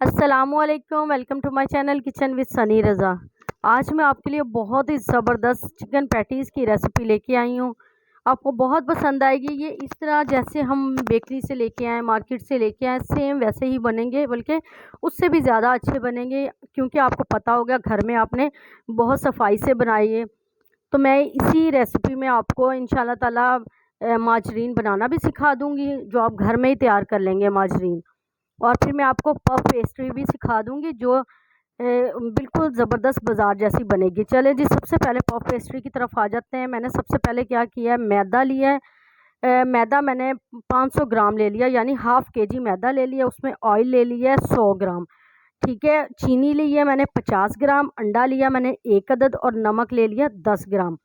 अस्सलामुअलैकुम, welcome to my channel kitchen with Sunny Raza. आज मैं आपके लिए बहुत ही ज़बरदस्त चिकन पैटीज़ की रेसिपी लेके आई हूँ। आपको बहुत पसंद आएगी। ये इस तरह जैसे हम बेकरी से लेके आए, मार्केट से लेके आए, सेम वैसे ही बनेंगे, बल्कि उससे भी ज़्यादा अच्छे बनेंगे, क्योंकि आपको पता होगा घर में आपने बहुत सफाई से बनाई है। तो मैं इसी रेसिपी में आपको इंशाल्लाह ताला माजरीन बनाना भी सिखा दूँगी, जो आप घर में ही तैयार कर लेंगे माजरीन। और फिर मैं आपको पफ पेस्ट्री भी सिखा दूंगी, जो बिल्कुल ज़बरदस्त बाज़ार जैसी बनेगी। चले जी, सबसे पहले पफ पेस्ट्री की तरफ आ जाते हैं। मैंने सबसे पहले क्या किया है, मैदा लिया है। मैदा मैंने 500 ग्राम ले लिया, यानी हाफ़ केजी मैदा ले लिया। उसमें ऑयल ले लिया है 100 ग्राम, ठीक है। चीनी ली है मैंने 50 ग्राम, अंडा लिया मैंने 1 अदद, और नमक ले लिया 10 ग्राम।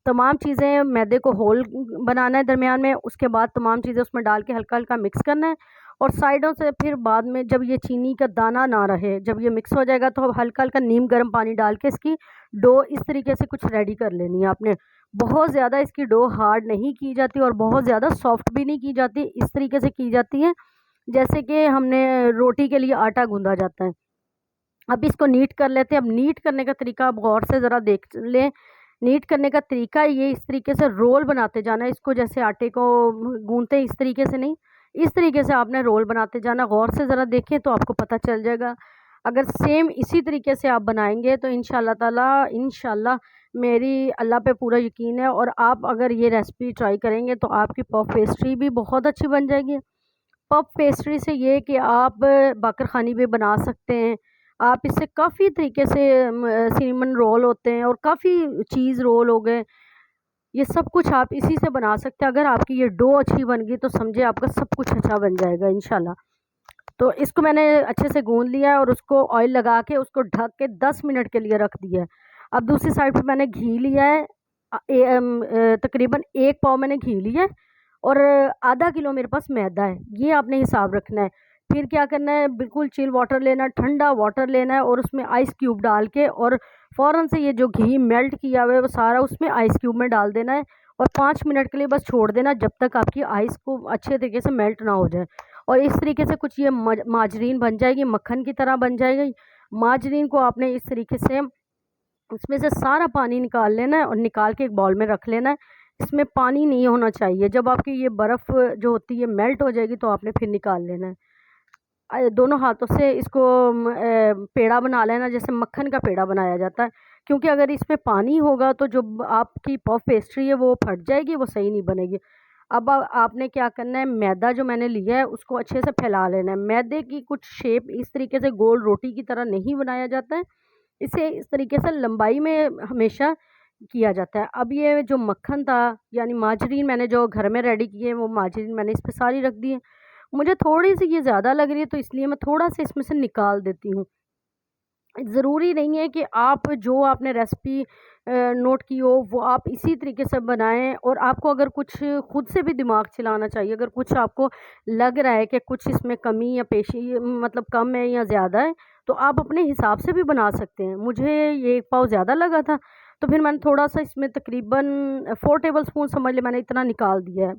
तमाम चीज़ें, मैदे को होल बनाना है दरमियान में, उसके बाद तमाम चीज़ें उसमें डाल के हल्का हल्का मिक्स करना है। और साइडों से फिर बाद में जब ये चीनी का दाना ना रहे, जब ये मिक्स हो जाएगा, तो हल्का हल्का नीम गर्म पानी डाल के इसकी डो इस तरीके से कुछ रेडी कर लेनी है आपने। बहुत ज़्यादा इसकी डो हार्ड नहीं की जाती और बहुत ज़्यादा सॉफ्ट भी नहीं की जाती। इस तरीके से की जाती है जैसे कि हमने रोटी के लिए आटा गूंदा जाता है। अब इसको नीट कर लेते हैं। अब नीट करने का तरीका आप गौर से ज़रा देख लें। नीट करने का तरीका ये, इस तरीके से रोल बनाते जाना है इसको, जैसे आटे को गूंथते हैं इस तरीके से नहीं, इस तरीके से आपने रोल बनाते जाना। गौर से ज़रा देखें तो आपको पता चल जाएगा। अगर सेम इसी तरीके से आप बनाएंगे तो इंशाल्लाह ताला, इंशाल्लाह मेरी अल्लाह पे पूरा यकीन है, और आप अगर ये रेसिपी ट्राई करेंगे तो आपकी पफ पेस्ट्री भी बहुत अच्छी बन जाएगी। पफ पेस्ट्री से ये कि आप बाकरखानी भी बना सकते हैं। आप इससे काफ़ी तरीके से सिनेमन रोल होते हैं, और काफ़ी चीज़ रोल हो गए। ये सब कुछ आप इसी से बना सकते हैं। अगर आपकी ये डो अच्छी बन गई तो समझे आपका सब कुछ अच्छा बन जाएगा इंशाल्लाह। तो इसको मैंने अच्छे से गूंद लिया है, और उसको ऑयल लगा के उसको ढक के 10 मिनट के लिए रख दिया है। अब दूसरी साइड पे मैंने घी लिया है। तकरीबन 1 पाव मैंने घी लिया है, और आधा किलो मेरे पास मैदा है। ये आपने हिसाब रखना है। फिर क्या करना है, बिल्कुल चिल वाटर लेना है, ठंडा वाटर लेना है, और उसमें आइस क्यूब डाल के, और फ़ौरन से ये जो घी मेल्ट किया हुआ है वो सारा उसमें आइस क्यूब में डाल देना है। और 5 मिनट के लिए बस छोड़ देना, जब तक आपकी आइस को अच्छे तरीके से मेल्ट ना हो जाए। और इस तरीके से कुछ ये माजरीन बन जाएगी, मक्खन की तरह बन जाएगी। माजरीन को आपने इस तरीके से इसमें से सारा पानी निकाल लेना है, और निकाल के एक बाउल में रख लेना है। इसमें पानी नहीं होना चाहिए। जब आपकी ये बर्फ़ जो होती है मेल्ट हो जाएगी, तो आपने फिर निकाल लेना है। दोनों हाथों से इसको पेड़ा बना लेना, जैसे मक्खन का पेड़ा बनाया जाता है। क्योंकि अगर इसमें पानी होगा तो जो आपकी पफ पेस्ट्री है वो फट जाएगी, वो सही नहीं बनेगी। अब आपने क्या करना है, मैदा जो मैंने लिया है उसको अच्छे से फैला लेना है। मैदे की कुछ शेप इस तरीके से गोल रोटी की तरह नहीं बनाया जाता है, इसे इस तरीके से लंबाई में हमेशा किया जाता है। अब ये जो मक्खन था, यानी माजरीन मैंने जो घर में रेडी की है, वो माजरीन मैंने इस पे सारी रख दी है। मुझे थोड़ी सी ये ज़्यादा लग रही है, तो इसलिए मैं थोड़ा सा इसमें से निकाल देती हूँ। ज़रूरी नहीं है कि आप जो आपने रेसिपी नोट की हो वो आप इसी तरीके से बनाएं। और आपको अगर कुछ खुद से भी दिमाग चलाना चाहिए, अगर कुछ आपको लग रहा है कि कुछ इसमें कमी या पेशी मतलब कम है या ज़्यादा है, तो आप अपने हिसाब से भी बना सकते हैं। मुझे ये 1 पाव ज़्यादा लगा था, तो फिर मैंने थोड़ा सा इसमें तकरीबन 4 टेबल स्पून समझ ले, मैंने इतना निकाल दिया है।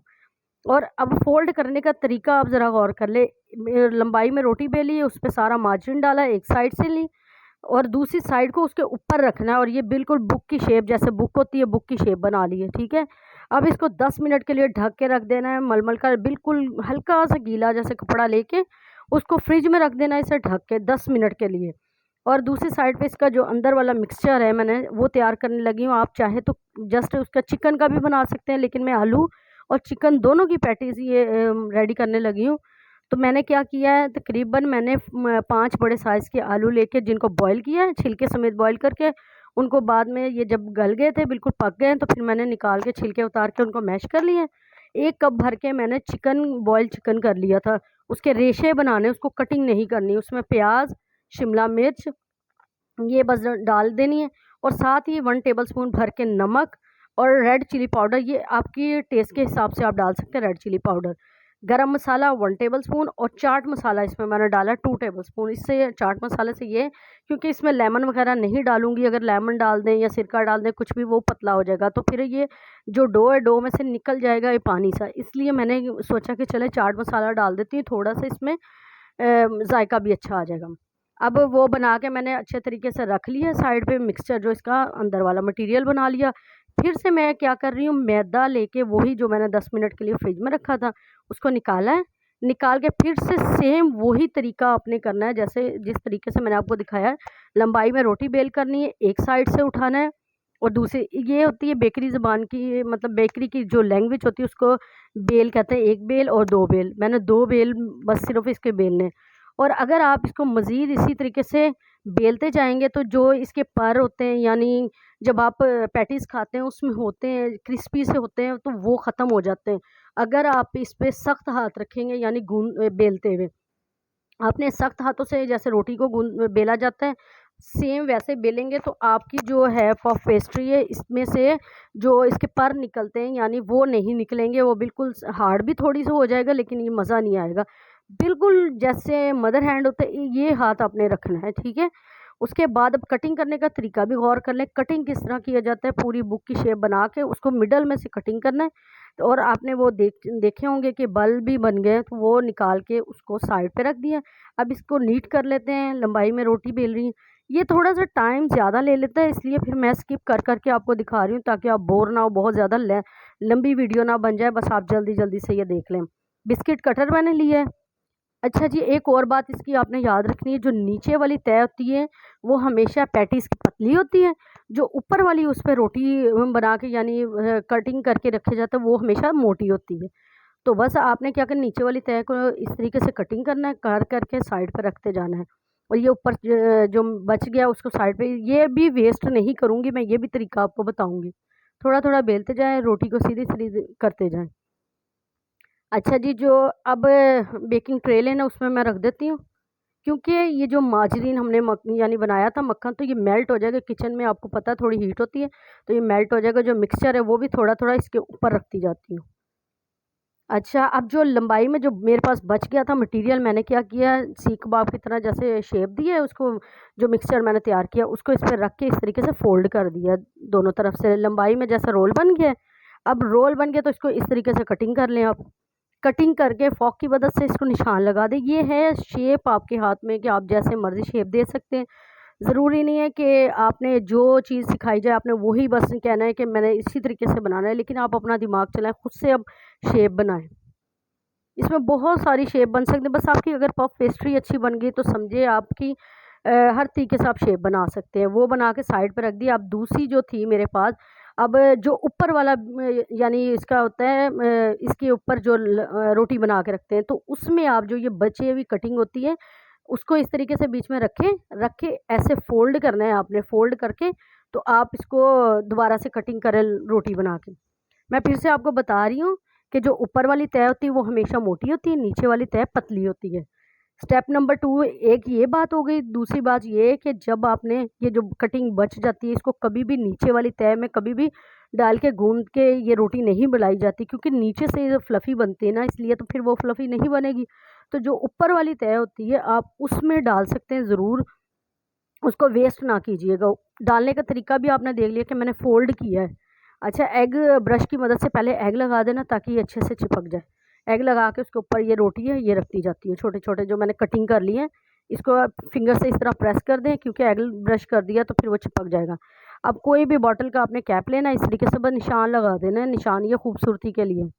और अब फ़ोल्ड करने का तरीका आप ज़रा गौर कर ले। लंबाई में रोटी बेली, उस पे सारा मार्जिन डाला, एक साइड से ली, और दूसरी साइड को उसके ऊपर रखना है, और ये बिल्कुल बुक की शेप, जैसे बुक होती है, बुक की शेप बना ली है, ठीक है। अब इसको 10 मिनट के लिए ढक के रख देना है। मलमल का बिल्कुल हल्का सा गीला जैसे कपड़ा लेके उसको फ्रिज में रख देना है, इसे ढक के 10 मिनट के लिए। और दूसरी साइड पे इसका जो अंदर वाला मिक्सचर है मैंने वो तैयार करने लगी हूँ। आप चाहे तो जस्ट उसका चिकन का भी बना सकते हैं, लेकिन मैं आलू और चिकन दोनों की पैटीज़ ये रेडी करने लगी हूँ। तो मैंने क्या किया है, तकरीबन मैंने 5 बड़े साइज़ के आलू लेके जिनको बॉईल किया है, छिलके समेत बॉईल करके, उनको बाद में ये जब गल गए थे, बिल्कुल पक गए हैं, तो फिर मैंने निकाल के छिलके उतार के उनको मैश कर लिए। 1 कप भर के मैंने चिकन, बॉयल चिकन कर लिया था। उसके रेशे बनाने, उसको कटिंग नहीं करनी। उसमें प्याज, शिमला मिर्च ये बस डाल देनी है, और साथ ही 1 टेबलस्पून भर के नमक, और रेड चिली पाउडर, ये आपकी टेस्ट के हिसाब से आप डाल सकते हैं रेड चिली पाउडर। गरम मसाला 1 टेबलस्पून, और चाट मसाला इसमें मैंने डाला 2 टेबलस्पून। इससे चाट मसाले से ये, क्योंकि इसमें लेमन वगैरह नहीं डालूंगी, अगर लेमन डाल दें या सिरका डाल दें कुछ भी, वो पतला हो जाएगा, तो फिर ये जो डो है, डो में से निकल जाएगा ये पानी सा। इसलिए मैंने सोचा कि चले चाट मसाला डाल देती हूँ, थोड़ा सा इसमें जायका भी अच्छा आ जाएगा। अब वो बना के मैंने अच्छे तरीके से रख लिया साइड पे, मिक्सचर जो इसका अंदर वाला मटेरियल बना लिया। फिर से मैं क्या कर रही हूँ, मैदा लेके वही जो मैंने 10 मिनट के लिए फ्रिज में रखा था उसको निकाला है। निकाल के फिर से सेम वही तरीका आपने करना है, जैसे जिस तरीके से मैंने आपको दिखाया है। लंबाई में रोटी बेल करनी है, एक साइड से उठाना है और दूसरी, ये होती है बेकरी ज़बान की, मतलब बेकरी की जो लैंग्वेज होती है उसको बेल कहते हैं। एक बेल और दो बेल, मैंने दो बेल बस सिर्फ इसके बेलने। और अगर आप इसको मज़ीद इसी तरीके से बेलते जाएंगे तो जो इसके पर होते हैं, यानी जब आप पैटीज़ खाते हैं उसमें होते हैं क्रिस्पी से होते हैं, तो वो ख़त्म हो जाते हैं। अगर आप इस पे सख्त हाथ रखेंगे, यानी बेलते हुए आपने सख्त हाथों से जैसे रोटी को बेला जाता है, सेम वैसे बेलेंगे तो आपकी जो है पफ पेस्ट्री है, इसमें से जो इसके पर निकलते हैं यानी वो नहीं निकलेंगे। वो बिल्कुल हार्ड भी थोड़ी सी हो जाएगा, लेकिन ये मज़ा नहीं आएगा। बिल्कुल जैसे मदर हैंड होता है, ये हाथ आपने रखना है, ठीक है। उसके बाद अब कटिंग करने का तरीका भी गौर कर लें। कटिंग किस तरह किया जाता है, पूरी बुक की शेप बना के उसको मिडल में से कटिंग करना है। और आपने वो देखे होंगे कि बल भी बन गए, तो वो निकाल के उसको साइड पे रख दिया। अब इसको नीट कर लेते हैं, लंबाई में रोटी बेल रही है। ये थोड़ा सा टाइम ज़्यादा ले लेता है, इसलिए फिर मैं स्किप कर करके आपको दिखा रही हूँ, ताकि आप बोर ना हो, बहुत ज़्यादा लंबी वीडियो ना बन जाए, बस आप जल्दी जल्दी से ये देख लें। बिस्किट कटर मैंने लिया है। अच्छा जी, एक और बात इसकी आपने याद रखनी है, जो नीचे वाली तय होती है वो हमेशा पैटीज़ की पतली होती है। जो ऊपर वाली उस पर रोटी बना के यानी कटिंग करके रखे जाते हैं, वो हमेशा मोटी होती है। तो बस आपने क्या करना, नीचे वाली तय को इस तरीके से कटिंग करना है, कर करके साइड पे रखते जाना है। और ये ऊपर जो बच गया उसको साइड पे, ये भी वेस्ट नहीं करूँगी मैं, ये भी तरीका आपको बताऊँगी। थोड़ा थोड़ा बेलते जाएँ, रोटी को सीधी सीधी करते जाएँ। अच्छा जी, जो अब बेकिंग ट्रे लेना उसमें मैं रख देती हूँ, क्योंकि ये जो माजरीन हमने यानी बनाया था मक्खन, तो ये मेल्ट हो जाएगा। किचन में आपको पता है थोड़ी हीट होती है, तो ये मेल्ट हो जाएगा। जो मिक्सचर है वो भी थोड़ा थोड़ा इसके ऊपर रखती जाती हूँ। अच्छा, अब जो लंबाई में जो मेरे पास बच गया था मटेरियल, मैंने क्या किया, सीख कबाब की तरह जैसे शेप दी है उसको, जो मिक्सचर मैंने तैयार किया उसको इस पर रख के इस तरीके से फोल्ड कर दिया दोनों तरफ से। लंबाई में जैसा रोल बन गया। अब रोल बन गया तो इसको इस तरीके से कटिंग कर लें आप। कटिंग करके फ़ॉक की मदद से इसको निशान लगा दें। ये है शेप आपके हाथ में कि आप जैसे मर्ज़ी शेप दे सकते हैं। ज़रूरी नहीं है कि आपने जो चीज़ सिखाई जाए आपने वही बस कहना है कि मैंने इसी तरीके से बनाना है, लेकिन आप अपना दिमाग चलाएं, खुद से अब शेप बनाएं। इसमें बहुत सारी शेप बन सकती है। बस आपकी अगर पफ पेस्ट्री अच्छी बन गई तो समझिए आपकी हर तरीके से आप शेप बना सकते हैं। वो बना के साइड पे रख दी। अब दूसरी जो थी मेरे पास, अब जो ऊपर वाला यानी इसका होता है इसके ऊपर जो रोटी बना के रखते हैं, तो उसमें आप जो ये बचे हुई कटिंग होती है उसको इस तरीके से बीच में रख के ऐसे फ़ोल्ड करना है आपने। फ़ोल्ड करके तो आप इसको दोबारा से कटिंग करें रोटी बना के। मैं फिर से आपको बता रही हूँ कि जो ऊपर वाली तय होती है वो हमेशा मोटी होती है, नीचे वाली तय पतली होती है। स्टेप नंबर 2, एक ये बात हो गई। दूसरी बात ये है कि जब आपने ये जो कटिंग बच जाती है, इसको कभी भी नीचे वाली तय में कभी भी डाल के गूंद के ये रोटी नहीं बनाई जाती, क्योंकि नीचे से ये फ्लफ़ी बनती है ना, इसलिए तो फिर वो फ्लफ़ी नहीं बनेगी। तो जो ऊपर वाली तय होती है आप उसमें डाल सकते हैं ज़रूर, उसको वेस्ट ना कीजिएगा। डालने का तरीका भी आपने देख लिया कि मैंने फ़ोल्ड किया है। अच्छा, एग ब्रश की मदद से पहले एग लगा देना ताकि ये अच्छे से चिपक जाए। एग लगा के उसके ऊपर ये रोटी है ये रखती जाती है, छोटे-छोटे जो मैंने कटिंग कर लिए हैं। इसको आप फिंगर से इस तरह प्रेस कर दें, क्योंकि एग ब्रश कर दिया तो फिर वो चिपक जाएगा। अब कोई भी बॉटल का आपने कैप लेना है, इस तरीके से बस निशान लगा देना है, निशान ये खूबसूरती के लिए।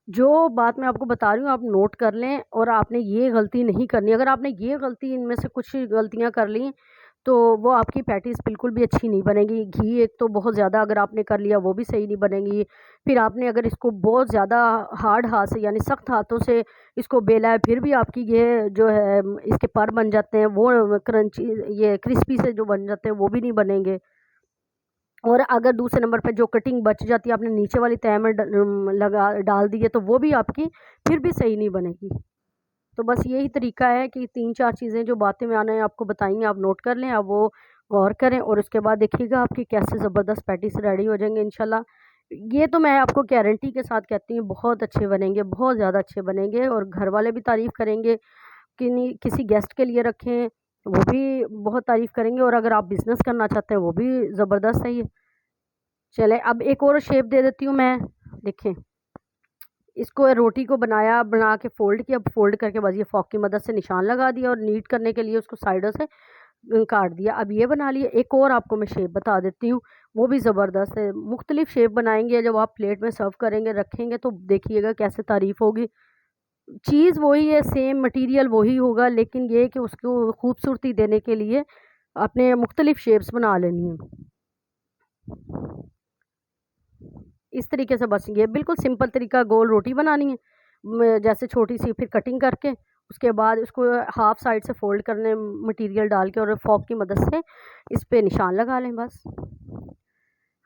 जो बात मैं आपको बता रही हूँ आप नोट कर लें, और आपने ये गलती नहीं करनी। अगर आपने ये गलती, इनमें से कुछ गलतियाँ कर ली, तो वो आपकी पैटीज़ बिल्कुल भी अच्छी नहीं बनेगी। घी एक तो बहुत ज़्यादा अगर आपने कर लिया वो भी सही नहीं बनेगी। फिर आपने अगर इसको बहुत ज़्यादा हार्ड हाथ से यानी सख्त हाथों से इसको बेला है, फिर भी आपकी ये जो है इसके पर बन जाते हैं, वो क्रंची ये क्रिस्पी से जो बन जाते हैं वो भी नहीं बनेंगे। और अगर दूसरे नंबर पे जो कटिंग बच जाती है आपने नीचे वाली तह में लगा डाल दी है, तो वो भी आपकी फिर भी सही नहीं बनेगी। तो बस यही तरीका है कि 3-4 चीज़ें जो बातें मैंने आपको बताई हैं आप नोट कर लें, अब वो गौर करें, और उसके बाद देखिएगा आपकी कैसे ज़बरदस्त पैटीज़ रेडी हो जाएंगे इंशाल्लाह। ये तो मैं आपको गारंटी के साथ कहती हूँ, बहुत अच्छे बनेंगे, बहुत ज़्यादा अच्छे बनेंगे, और घर वाले भी तारीफ़ करेंगे। किसी गेस्ट के लिए रखें, वो भी बहुत तारीफ़ करेंगे, और अगर आप बिज़नेस करना चाहते हैं वो भी ज़बरदस्त है ये। चलें, अब एक और शेप दे देती हूँ मैं। देखें, इसको रोटी को बना के फ़ोल्ड किया, फोल्ड करके बस ये फ़ॉक की मदद से निशान लगा दिया और नीट करने के लिए उसको साइडों से काट दिया। अब ये बना लिया। एक और आपको मैं शेप बता देती हूँ, वो भी ज़बरदस्त है। मुख्तलिफ शेप बनाएंगे, जब आप प्लेट में सर्व करेंगे रखेंगे तो देखिएगा कैसे तारीफ़ होगी। चीज़ वही है, सेम मटेरियल वही होगा, लेकिन ये कि उसको खूबसूरती देने के लिए आपने मुख्तलिफ शेप्स बना लेनी है। इस तरीके से बस ये बिल्कुल सिंपल तरीका, गोल रोटी बनानी है जैसे छोटी सी, फिर कटिंग करके उसके बाद उसको हाफ साइड से फोल्ड करने मटेरियल डाल के और फॉक की मदद से इस पे निशान लगा लें बस।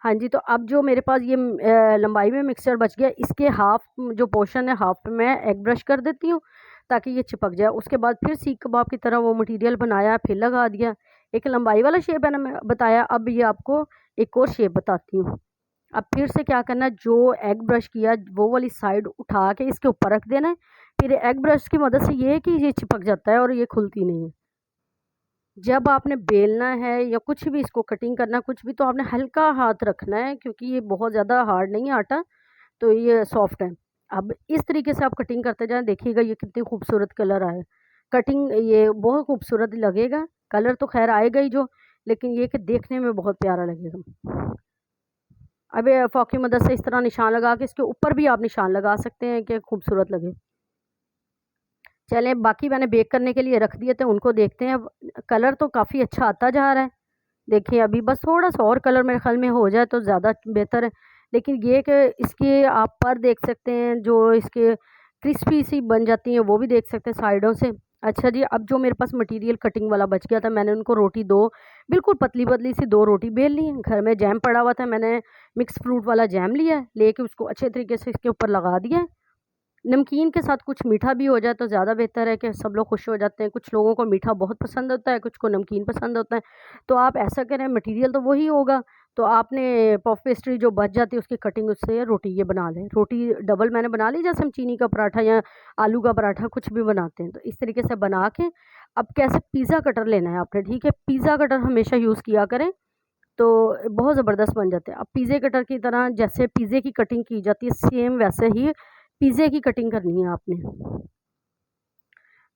हाँ जी, तो अब जो मेरे पास ये लंबाई में मिक्सचर बच गया, इसके हाफ जो पोर्शन है हाफ पे मैं एग ब्रश कर देती हूँ ताकि ये चिपक जाए। उसके बाद फिर सीख कबाब की तरह वो मटेरियल बनाया, फिर लगा दिया। एक लंबाई वाला शेप है ना मैं बताया, अब ये आपको एक और शेप बताती हूँ। अब फिर से क्या करना है, जो एग ब्रश किया वो वाली साइड उठा के इसके ऊपर रख देना है। फिर एग ब्रश की मदद से ये है कि ये चिपक जाता है और ये खुलती नहीं है। जब आपने बेलना है या कुछ भी इसको कटिंग करना कुछ भी, तो आपने हल्का हाथ रखना है क्योंकि ये बहुत ज़्यादा हार्ड नहीं है आटा, तो ये सॉफ्ट है। अब इस तरीके से आप कटिंग करते जाएं, देखिएगा ये कितनी खूबसूरत कलर आए। कटिंग ये बहुत खूबसूरत लगेगा, कलर तो खैर आएगा ही जो, लेकिन ये कि देखने में बहुत प्यारा लगेगा। अब ये फॉक की मदद से इस तरह निशान लगा के इसके ऊपर भी आप निशान लगा सकते हैं कि खूबसूरत लगे। चलें, बाकी मैंने बेक करने के लिए रख दिए थे, उनको देखते हैं। कलर तो काफ़ी अच्छा आता जा रहा है, देखिए अभी बस थोड़ा सा और कलर मेरे ख्याल में हो जाए तो ज़्यादा बेहतर है। लेकिन ये कि इसके आप पर देख सकते हैं, जो इसके क्रिस्पी सी बन जाती हैं वो भी देख सकते हैं साइडों से। अच्छा जी, अब जो मेरे पास मटेरियल कटिंग वाला बच गया था, मैंने उनको रोटी दो बिल्कुल पतली पतली सी दो रोटी बेल ली। घर में जैम पड़ा हुआ था, मैंने मिक्स फ्रूट वाला जैम लिया, लेके उसको अच्छे तरीके से इसके ऊपर लगा दिया। नमकीन के साथ कुछ मीठा भी हो जाए तो ज़्यादा बेहतर है कि सब लोग खुश हो जाते हैं। कुछ लोगों को मीठा बहुत पसंद होता है, कुछ को नमकीन पसंद होता है। तो आप ऐसा करें, मटेरियल तो वही होगा, तो आपने पफ पेस्ट्री जो बच जाती है उसकी कटिंग उससे रोटी ये बना लें। रोटी डबल मैंने बना ली, जैसे हम चीनी का पराठा या आलू का पराठा कुछ भी बनाते हैं, तो इस तरीके से बना के अब कैसे पिज़्ज़ा कटर लेना है आपने, ठीक है। पिज़्ज़ा कटर हमेशा यूज़ किया करें, तो बहुत ज़बरदस्त बन जाते हैं। अब पिज़्ज़े कटर की तरह जैसे पिज़्ज़े की कटिंग की जाती है, सेम वैसे ही पिज़्ज़े की कटिंग करनी है आपने।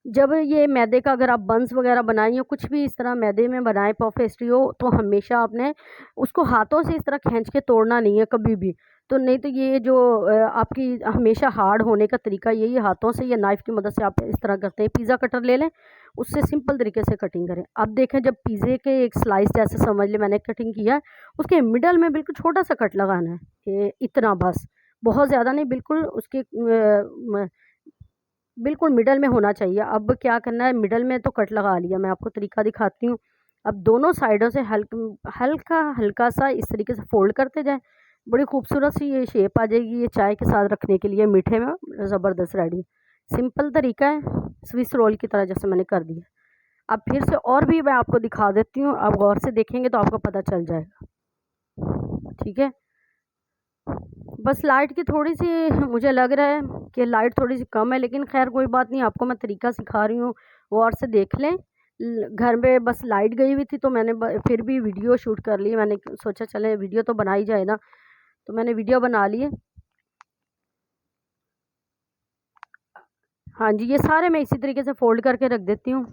जब ये मैदे का अगर आप बन्स वगैरह बनाएं या कुछ भी इस तरह मैदे में बनाएं पफ पेस्ट्री हो, तो हमेशा आपने उसको हाथों से इस तरह खींच के तोड़ना नहीं है कभी भी। तो नहीं तो ये जो आपकी हमेशा हार्ड होने का तरीका यही, हाथों से या नाइफ़ की मदद से आप इस तरह करते हैं। पिज़्ज़ा कटर ले लें, उससे सिंपल तरीके से कटिंग करें। अब देखें, जब पिज़्ज़े के एक स्लाइस जैसे समझ लें मैंने कटिंग किया, उसके मिडल में बिल्कुल छोटा सा कट लगाना है, इतना बस, बहुत ज़्यादा नहीं, बिल्कुल उसके बिल्कुल मिडल में होना चाहिए। अब क्या करना है, मिडल में तो कट लगा लिया, मैं आपको तरीका दिखाती हूँ। अब दोनों साइडों से हल्का हल्का सा इस तरीके से फोल्ड करते जाएं, बड़ी खूबसूरत सी ये शेप आ जाएगी। ये चाय के साथ रखने के लिए मीठे में ज़बरदस्त रेडी। सिंपल तरीका है, स्विस रोल की तरह जैसे मैंने कर दिया। अब फिर से और भी मैं आपको दिखा देती हूँ, आप गौर से देखेंगे तो आपको पता चल जाएगा, ठीक है। बस लाइट की थोड़ी-सी मुझे लग रहा है कि लाइट थोड़ी-सी कम है, लेकिन ख़ैर कोई बात नहीं, आपको मैं तरीका सिखा रही हूँ, गौर से देख लें। घर में बस लाइट गई हुई थी तो मैंने फिर भी वीडियो शूट कर ली। मैंने सोचा चले वीडियो तो बना ही जाए ना, तो मैंने वीडियो बना ली है। हाँ जी, ये सारे मैं इसी तरीके से फ़ोल्ड करके रख देती हूँ।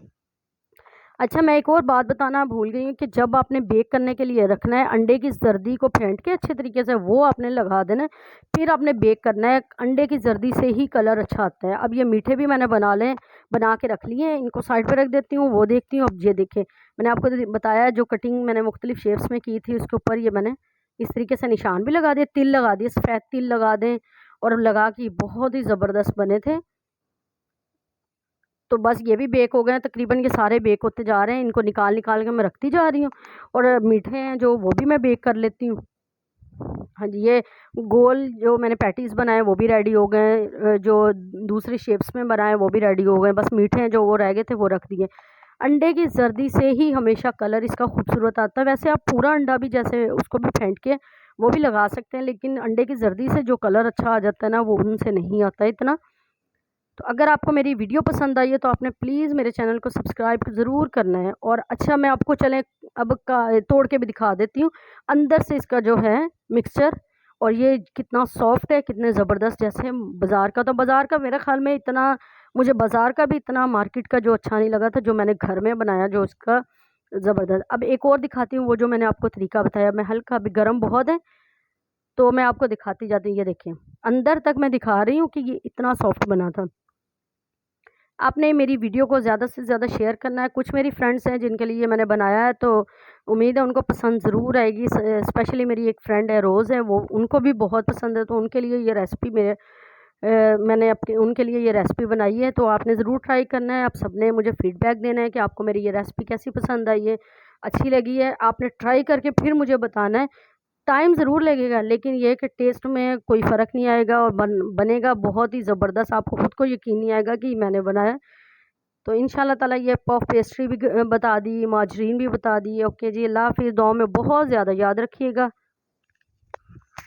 अच्छा, मैं एक और बात बताना भूल गई हूँ कि जब आपने बेक करने के लिए रखना है, अंडे की जर्दी को फेंट के अच्छे तरीके से वो आपने लगा देना है, फिर आपने बेक करना है। अंडे की जर्दी से ही कलर अच्छा आता है। अब ये मीठे भी मैंने बना के रख लिए हैं, इनको साइड पे रख देती हूँ, वो देखती हूँ। अब ये देखें, मैंने आपको बताया जो कटिंग मैंने मुख्तलिफ शेप्स में की थी, उसके ऊपर ये मैंने इस तरीके से निशान भी लगा दिए, तिल लगा दिए, सफ़ेद तिल लगा दें, और लगा के बहुत ही ज़बरदस्त बने थे। तो बस ये भी बेक हो गए हैं, तकरीबन ये सारे बेक होते जा रहे हैं। इनको निकाल निकाल के मैं रखती जा रही हूँ, और मीठे हैं जो वो भी मैं बेक कर लेती हूँ। हाँ जी, ये गोल जो मैंने पैटीज़ बनाए वो भी रेडी हो गए हैं, जो दूसरी शेप्स में बनाए वो भी रेडी हो गए। बस मीठे हैं जो वो रह गए थे वो रख दिए। अंडे की जर्दी से ही हमेशा कलर इसका खूबसूरत आता है। वैसे आप पूरा अंडा भी जैसे उसको भी फेंट के वो भी लगा सकते हैं, लेकिन अंडे की जर्दी से जो कलर अच्छा आ जाता है ना, वो उनसे नहीं आता इतना। तो अगर आपको मेरी वीडियो पसंद आई है तो आपने प्लीज़ मेरे चैनल को सब्सक्राइब ज़रूर करना है। और अच्छा, मैं आपको चलें अब का तोड़ के भी दिखा देती हूँ अंदर से इसका जो है मिक्सचर, और ये कितना सॉफ्ट है, कितने ज़बरदस्त। जैसे बाज़ार का, तो बाज़ार का मेरे ख्याल में इतना, मुझे बाज़ार का भी इतना मार्केट का जो अच्छा नहीं लगा था, जो मैंने घर में बनाया जो उसका ज़बरदस्त। अब एक और दिखाती हूँ, वो जो मैंने आपको तरीका बताया। मैं हल्का, अभी गर्म बहुत है तो मैं आपको दिखाती जाती हूँ। ये देखिए, अंदर तक मैं दिखा रही हूँ कि ये इतना सॉफ्ट बना था। आपने मेरी वीडियो को ज़्यादा से ज़्यादा शेयर करना है। कुछ मेरी फ्रेंड्स हैं जिनके लिए मैंने बनाया है, तो उम्मीद है उनको पसंद ज़रूर आएगी। स्पेशली मेरी एक फ्रेंड है रोज़ है, वो उनको भी बहुत पसंद है, तो उनके लिए ये रेसिपी मैंने अपने उनके लिए ये रेसिपी बनाई है। तो आपने ज़रूर ट्राई करना है। आप सबने मुझे फ़ीडबैक देना है कि आपको मेरी ये रेसिपी कैसी पसंद आई है, अच्छी लगी है। आपने ट्राई करके फिर मुझे बताना है। टाइम ज़रूर लगेगा, लेकिन ये है कि टेस्ट में कोई फ़र्क नहीं आएगा और बनेगा बहुत ही ज़बरदस्त। आपको खुद को यकीन नहीं आएगा कि मैंने बनाया। तो इंशाल्लाह ताला ये पफ पेस्ट्री भी बता दी, माजरीन भी बता दी। ओके जी, अल्लाह हाफ़िज़। दुआ में बहुत ज़्यादा याद रखिएगा।